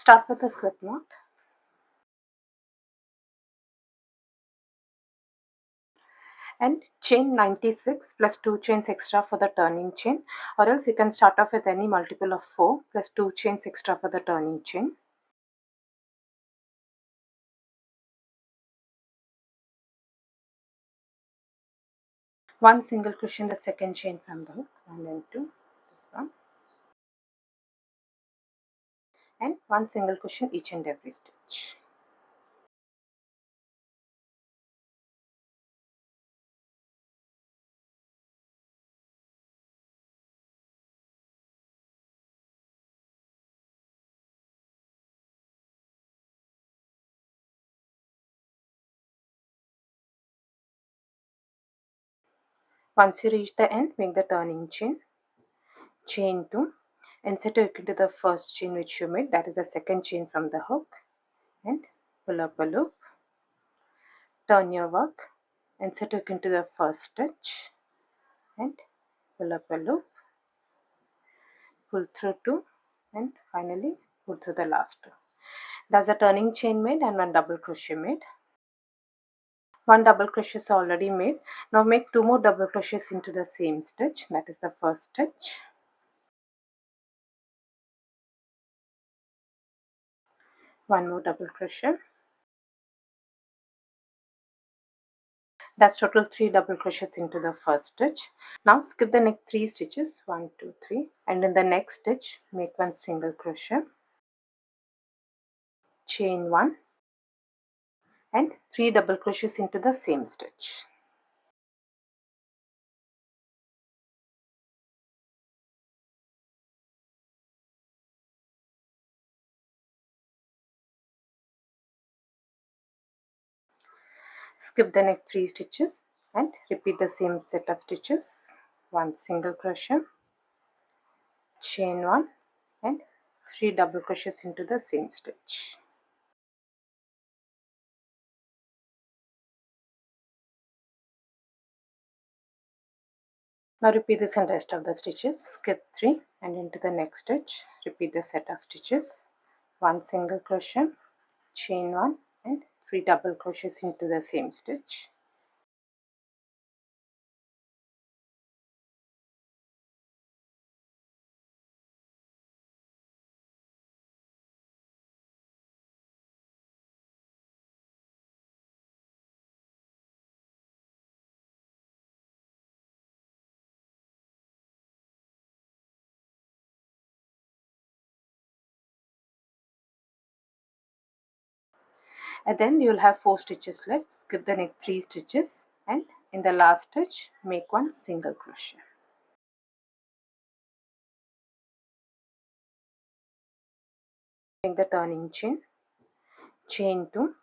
Start with a slip knot and chain 96 plus 2 chains extra for the turning chain, or else you can start off with any multiple of 4 plus 2 chains extra for the turning chain. One single crochet in the second chain from the hook, and into this one, and one single crochet each and every stitch. Once you reach the end, make the turning chain, chain 2, insert your hook into the first chain which you made, that is the second chain from the hook, and pull up a loop, turn your work, insert your hook into the first stitch, and pull up a loop, pull through 2, and finally pull through the last 2. That's a turning chain made and one double crochet made. One double crochet is already made. Now make 2 more double crochets into the same stitch, that is the first stitch. One more double crochet. That's total 3 double crochets into the first stitch. Now skip the next 3 stitches, 1, 2, 3, and in the next stitch make one single crochet, chain 1, and 3 double crochets into the same stitch. Skip the next 3 stitches and repeat the same set of stitches. One single crochet, chain 1, and 3 double crochets into the same stitch. Now repeat this in rest of the stitches. Skip 3 and into the next stitch. Repeat the set of stitches. One single crochet, chain 1, and 3 double crochets into the same stitch. And then you will have 4 stitches left. Skip the next 3 stitches and in the last stitch make one single crochet. Make the turning chain, chain 2,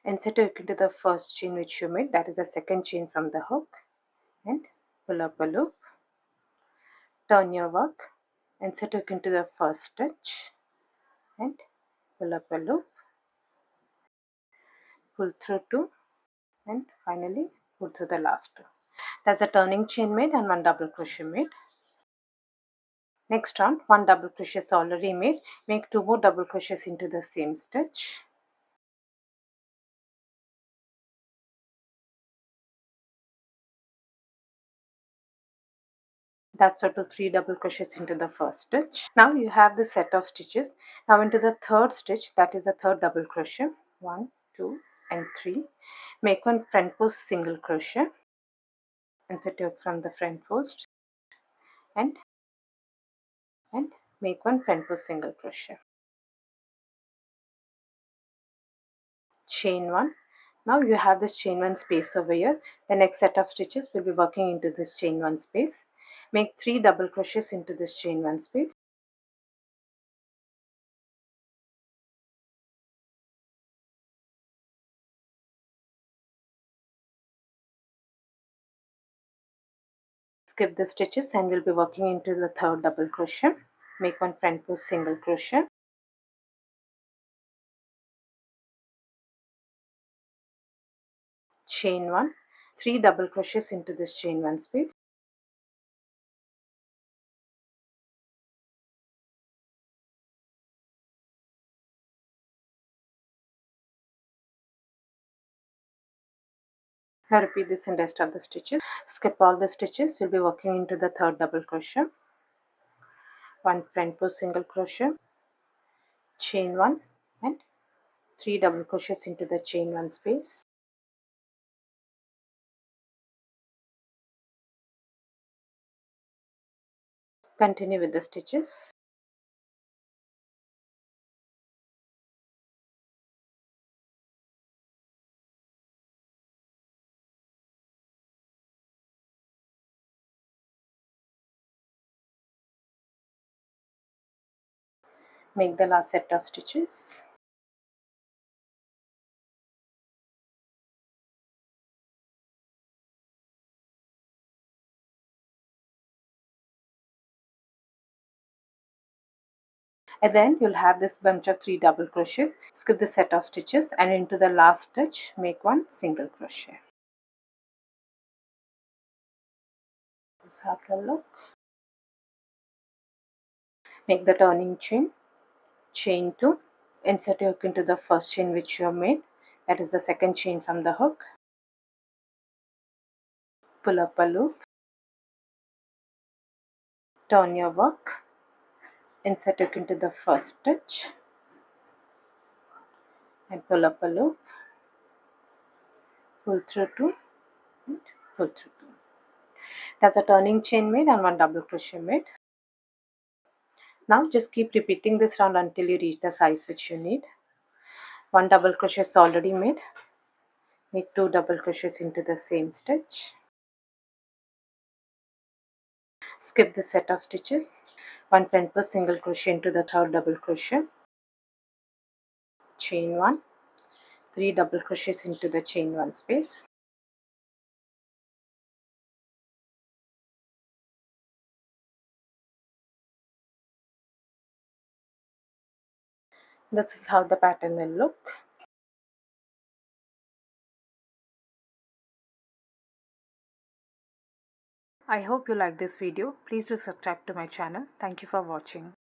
insert your hook into the first chain which you made, that is the second chain from the hook, and pull up a loop, turn your work, insert your hook into the first stitch, and pull up a loop, pull through 2, and finally pull through the last 2. That's a turning chain made and one double crochet made. Next round, one double crochet is already made. Make 2 more double crochets into the same stitch. That's total 3 double crochets into the first stitch. Now you have the set of stitches. Now into the third stitch, that is the third double crochet. 1, 2, and 3. Make one front post single crochet. Insert your hook from the front post and make one front post single crochet. Chain 1. Now you have this chain 1 space over here. The next set of stitches will be working into this chain 1 space. Make 3 double crochets into this chain 1 space. Skip the stitches and we'll be working into the third double crochet. Make one front post single crochet. Chain 1, 3 double crochets into this chain 1 space. Now repeat this in rest of the stitches. Skip all the stitches. You'll be working into the third double crochet. One front post single crochet, chain 1 and 3 double crochets into the chain 1 space. Continue with the stitches. Make the last set of stitches. At the end, you'll have this bunch of 3 double crochets. Skip the set of stitches and into the last stitch, make 1 single crochet. This is how it will look. Make the turning chain, chain 2, insert your hook into the first chain which you have made, that is the second chain from the hook. Pull up a loop, turn your work, insert hook into the first stitch and pull up a loop, pull through 2 and pull through 2. That's a turning chain made and 1 double crochet made. Now just keep repeating this round until you reach the size which you need. 1 double crochet is already made. Make 2 double crochets into the same stitch. Skip the set of stitches. 1 front post single crochet into the third double crochet. Chain 1. 3 double crochets into the chain 1 space. This is how the pattern will look. I hope you like this video. Please do subscribe to my channel. Thank you for watching.